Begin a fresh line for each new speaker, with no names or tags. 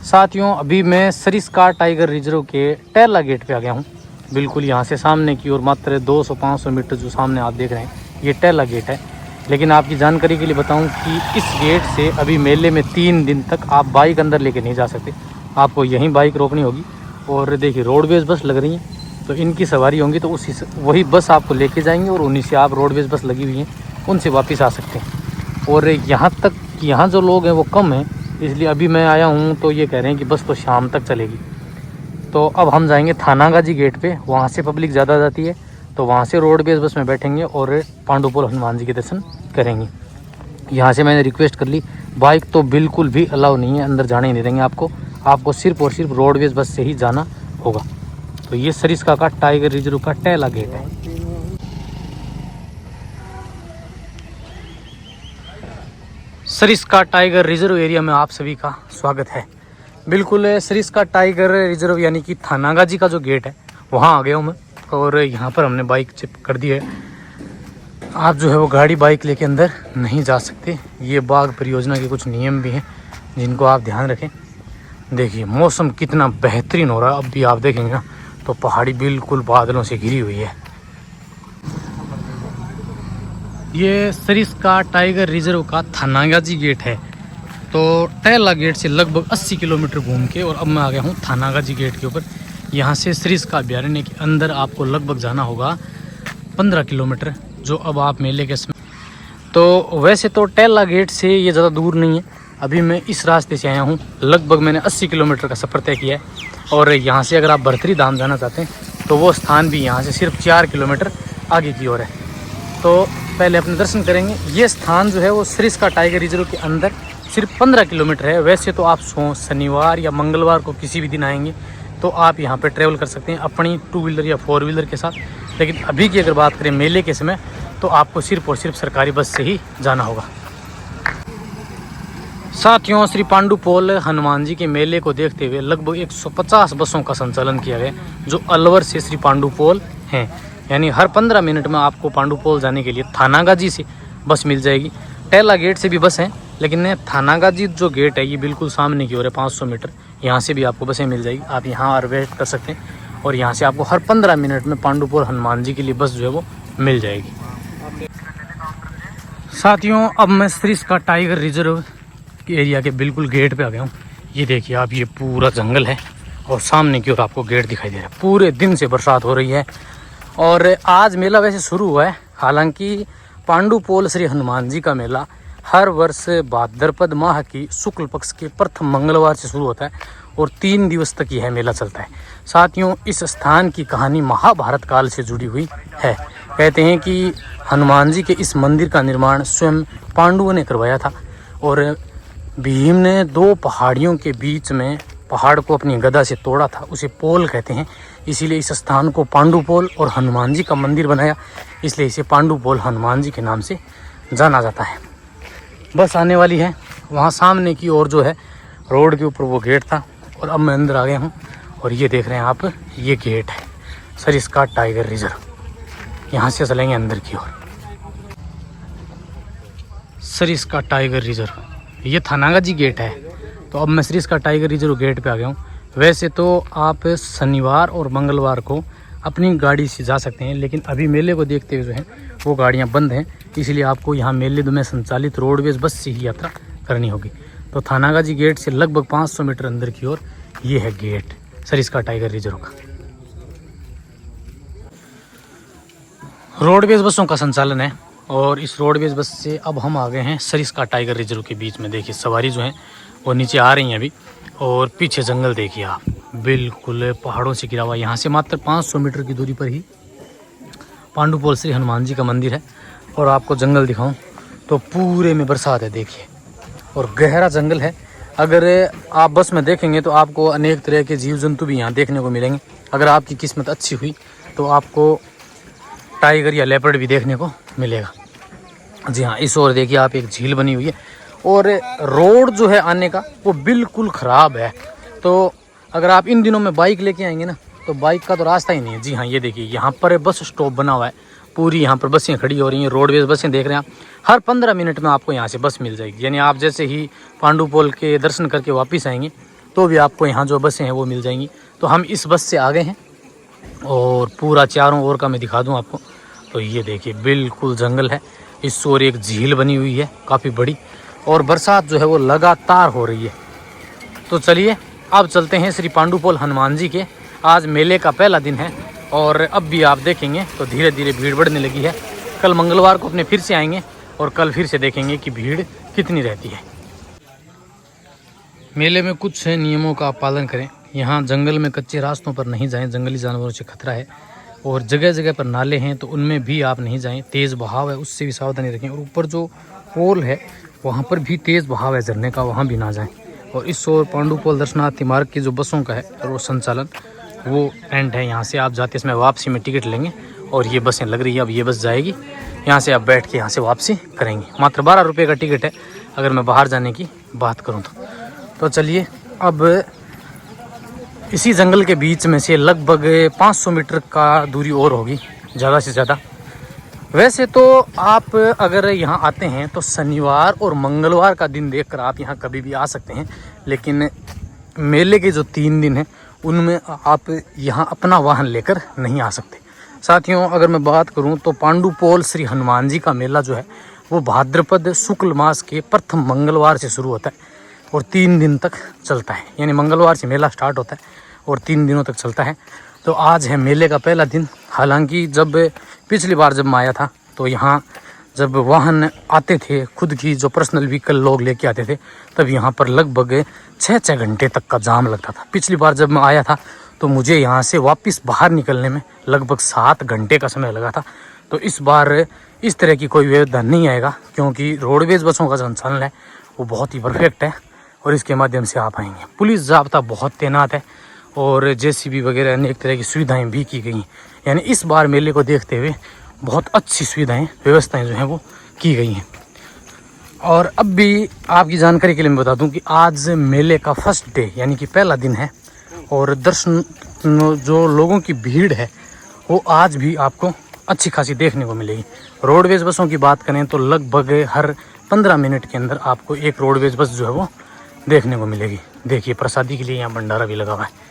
साथियों अभी मैं सरिस्का टाइगर रिजर्व के टेला गेट पे आ गया हूँ। बिल्कुल यहाँ से सामने की ओर मात्र 200-500 मीटर जो सामने आप देख रहे हैं ये टेला गेट है। लेकिन आपकी जानकारी के लिए बताऊं कि इस गेट से अभी मेले में 3 दिन तक आप बाइक अंदर लेके नहीं जा सकते, आपको यहीं बाइक रोकनी होगी। और देखिए रोडवेज बस लग रही हैं तो इनकी सवारी होंगी तो उसी वही बस आपको लेके जाएंगे और उन्हीं से आप रोडवेज बस लगी हुई हैं उनसे वापस आ सकते हैं। और यहाँ तक कि यहाँ जो लोग हैं वो कम हैं, इसलिए अभी मैं आया हूँ तो ये कह रहे हैं कि बस तो शाम तक चलेगी। तो अब हम जाएंगे थानागाजी गेट पे, वहाँ से पब्लिक ज़्यादा जाती है तो वहाँ से रोडवेज बस में बैठेंगे और पांडुपोल हनुमान जी के दर्शन करेंगे। यहाँ से मैंने रिक्वेस्ट कर ली, बाइक तो बिल्कुल भी अलाउ नहीं है, अंदर जाने ही नहीं देंगे आपको सिर्फ और सिर्फ रोडवेज बस से ही जाना होगा। तो ये सरिस्का का टाइगर रिजर्व का टेला गेट है। सरिस्का टाइगर रिजर्व एरिया में आप सभी का स्वागत है। बिल्कुल सरिस्का टाइगर रिजर्व यानी कि थानागाजी का जो गेट है वहाँ आ गया हूँ मैं और यहाँ पर हमने बाइक चिप कर दी है। आप जो है वो गाड़ी बाइक लेके अंदर नहीं जा सकते, ये बाघ परियोजना के कुछ नियम भी हैं जिनको आप ध्यान रखें। देखिए मौसम कितना बेहतरीन हो रहा है, अब भी आप देखेंगे ना तो पहाड़ी बिल्कुल बादलों से घिरी हुई है। ये सरिस्का टाइगर रिजर्व का थानागाजी गेट है। तो टेला गेट से लगभग 80 किलोमीटर घूम के और अब मैं आ गया हूँ थानागाजी गेट के ऊपर। यहाँ से सरिस्का अभयारण्य के अंदर आपको लगभग जाना होगा 15 किलोमीटर, जो अब आप मेले के समय। तो वैसे तो टेला गेट से ये ज़्यादा दूर नहीं है, अभी मैं इस रास्ते से आया हूँ। लगभग मैंने 80 किलोमीटर का सफ़र तय किया है। और यहाँ से अगर आप भरतरी धाम जाना चाहते हैं तो वो स्थान भी यहाँ से सिर्फ 4 किलोमीटर आगे की ओर है। तो पहले अपने दर्शन करेंगे। ये स्थान जो है वो सरिस्का टाइगर रिजर्व के अंदर सिर्फ 15 किलोमीटर है। वैसे तो आप शनिवार या मंगलवार को किसी भी दिन आएंगे तो आप यहाँ पे ट्रैवल कर सकते हैं अपनी 2 व्हीलर या 4 व्हीलर के साथ। लेकिन अभी की अगर बात करें मेले के समय तो आपको सिर्फ और सिर्फ सरकारी बस से ही जाना होगा। साथियों श्री पांडुपोल हनुमान जी के मेले को देखते हुए लगभग 150 बसों का संचालन किया गया जो अलवर से श्री पांडुपोल हैं। यानी हर 15 मिनट में आपको पांडुपोल जाने के लिए थानागाजी से बस मिल जाएगी। टेला गेट से भी बस हैं, लेकिन थानागाजी जो गेट है ये बिल्कुल सामने की ओर है 500 मीटर, यहाँ से भी आपको बसें मिल जाएगी। आप यहाँ और वेट कर सकते हैं और यहाँ से आपको हर 15 मिनट में पांडुपोल हनुमान जी के लिए बस जो है वो मिल जाएगी। साथियों अब मैं सरिस्का टाइगर रिजर्व एरिया के बिल्कुल गेट पे आ गया हूँ। ये देखिए आप, ये पूरा जंगल है और सामने की ओर आपको गेट दिखाई दे रहा है। पूरे दिन से बरसात हो रही है और आज मेला वैसे शुरू हुआ है। हालांकि पांडुपोल श्री हनुमान जी का मेला हर वर्ष भाद्रपद माह की शुक्ल पक्ष के प्रथम मंगलवार से शुरू होता है और 3 दिवस तक यह मेला चलता है। साथियों इस स्थान की कहानी महाभारत काल से जुड़ी हुई है। कहते हैं कि हनुमान जी के इस मंदिर का निर्माण स्वयं पांडवों ने करवाया था और भीम ने 2 पहाड़ियों के बीच में पहाड़ को अपनी गदा से तोड़ा था, उसे पोल कहते हैं। इसीलिए इस स्थान को पांडुपोल और हनुमान जी का मंदिर बनाया, इसलिए इसे पांडुपोल हनुमान जी के नाम से जाना जाता है। बस आने वाली है, वहाँ सामने की ओर जो है रोड के ऊपर वो गेट था और अब मैं अंदर आ गया हूँ। और ये देख रहे हैं आप, ये गेट है सरिस्का टाइगर रिजर्व। यहाँ से चलेंगे अंदर की ओर। सरिस्का टाइगर रिजर्व, ये थानागाजी गेट है। तो अब मैं सरिस्का टाइगर रिजर्व गेट पे आ गया हूँ। वैसे तो आप शनिवार और मंगलवार को अपनी गाड़ी से जा सकते हैं, लेकिन अभी मेले को देखते हुए जो है वो गाड़ियाँ बंद हैं, इसलिए आपको यहाँ मेले में संचालित रोडवेज बस से ही यात्रा करनी होगी। तो थानागाजी गेट से लगभग 500 मीटर अंदर की ओर ये है गेट सरिस्का टाइगर रिजर्व का। रोडवेज बसों का संचालन है और इस रोडवेज बस से अब हम आ गए हैं सरिस्का टाइगर रिजर्व के बीच में। देखिए सवारी जो है वो नीचे आ रही हैं अभी और पीछे जंगल देखिए आप, बिल्कुल पहाड़ों से घिरा हुआ। यहाँ से मात्र 500 मीटर की दूरी पर ही पांडुपोल श्री हनुमान जी का मंदिर है। और आपको जंगल दिखाऊं तो पूरे में बरसात है देखिए और गहरा जंगल है। अगर आप बस में देखेंगे तो आपको अनेक तरह के जीव जंतु भी यहाँ देखने को मिलेंगे। अगर आपकी किस्मत अच्छी हुई तो आपको टाइगर या लेपर्ड भी देखने को मिलेगा। जी हाँ, इस ओर देखिए आप, एक झील बनी हुई है और रोड जो है आने का वो बिल्कुल ख़राब है। तो अगर आप इन दिनों में बाइक लेके आएंगे ना तो बाइक का तो रास्ता ही नहीं है। जी हाँ, ये देखिए यहाँ पर बस स्टॉप बना हुआ है, पूरी यहाँ पर बसें खड़ी हो रही हैं, रोडवेज बसें देख रहे हैं आप। हर 15 मिनट में आपको यहाँ से बस मिल जाएगी। यानी आप जैसे ही पांडुपोल के दर्शन करके वापस आएंगे तो भी आपको यहाँ जो बसें हैं वो मिल जाएंगी। तो हम इस बस से आ गए हैं और पूरा चारों ओर का मैं दिखा दूँ आपको। तो ये देखिए बिल्कुल जंगल है, इस ओर एक झील बनी हुई है काफ़ी बड़ी, और बरसात जो है वो लगातार हो रही है। तो चलिए अब चलते हैं श्री पांडुपोल हनुमान जी के। आज मेले का पहला दिन है और अब भी आप देखेंगे तो धीरे धीरे भीड़ बढ़ने लगी है। कल मंगलवार को अपने फिर से आएंगे और कल फिर से देखेंगे कि भीड़ कितनी रहती है। मेले में कुछ नियमों का आप पालन करें। यहाँ जंगल में कच्चे रास्तों पर नहीं जाएं, जंगली जानवरों से खतरा है। और जगह जगह पर नाले हैं तो उनमें भी आप नहीं जाएं, तेज़ बहाव है उससे भी सावधानी रखें। और ऊपर जो पोल है वहाँ पर भी तेज़ बहाव है झरने का, वहाँ भी ना जाएं। और इस ओर पांडुपोल दर्शनार्थी मार्ग की जो बसों का है वो संचालन वो एंड है, यहाँ से आप जाते इसमें वापसी में टिकट लेंगे और ये बसें लग रही है। अब ये बस जाएगी, यहाँ से आप बैठ के यहाँ से वापसी करेंगे। मात्र 12 रुपये का टिकट है अगर मैं बाहर जाने की बात करूँ तो चलिए अब इसी जंगल के बीच में से लगभग 500 मीटर का दूरी और होगी ज़्यादा से ज़्यादा। वैसे तो आप अगर यहाँ आते हैं तो शनिवार और मंगलवार का दिन देखकर आप यहाँ कभी भी आ सकते हैं, लेकिन मेले के जो 3 दिन हैं उनमें आप यहाँ अपना वाहन लेकर नहीं आ सकते। साथियों अगर मैं बात करूँ तो पांडुपोल श्री हनुमान जी का मेला जो है वो भाद्रपद शुक्ल मास के प्रथम मंगलवार से शुरू होता है और 3 दिन तक चलता है। यानी मंगलवार से मेला स्टार्ट होता है और 3 दिनों तक चलता है। तो आज है मेले का पहला दिन। हालांकि जब पिछली बार जब मैं आया था तो यहाँ जब वाहन आते थे, खुद की जो पर्सनल व्हीकल लोग लेके आते थे, तब यहाँ पर लगभग 6-6 घंटे तक का जाम लगता था। पिछली बार जब मैं आया था तो मुझे यहाँ से वापस बाहर निकलने में लगभग 7 घंटे का समय लगा था। तो इस बार इस तरह की कोई व्यवधान नहीं आएगा क्योंकि रोडवेज बसों का संचालन है वो बहुत ही परफेक्ट है और इसके माध्यम से आप आएंगे। पुलिस जाब्ता बहुत तैनात है और जेसीबी वगैरह अनेक तरह की सुविधाएं भी की गई। यानी इस बार मेले को देखते हुए बहुत अच्छी सुविधाएं व्यवस्थाएं जो हैं वो की गई हैं। और अब भी आपकी जानकारी के लिए मैं बता दूं कि आज मेले का फर्स्ट डे यानी कि पहला दिन है और दर्शन जो लोगों की भीड़ है वो आज भी आपको अच्छी खासी देखने को मिलेगी। रोडवेज बसों की बात करें तो लगभग हर 15 मिनट के अंदर आपको एक रोडवेज बस जो है वो देखने को मिलेगी। देखिए प्रसादी के लिए यहाँ भंडारा भी लगा हुआ है।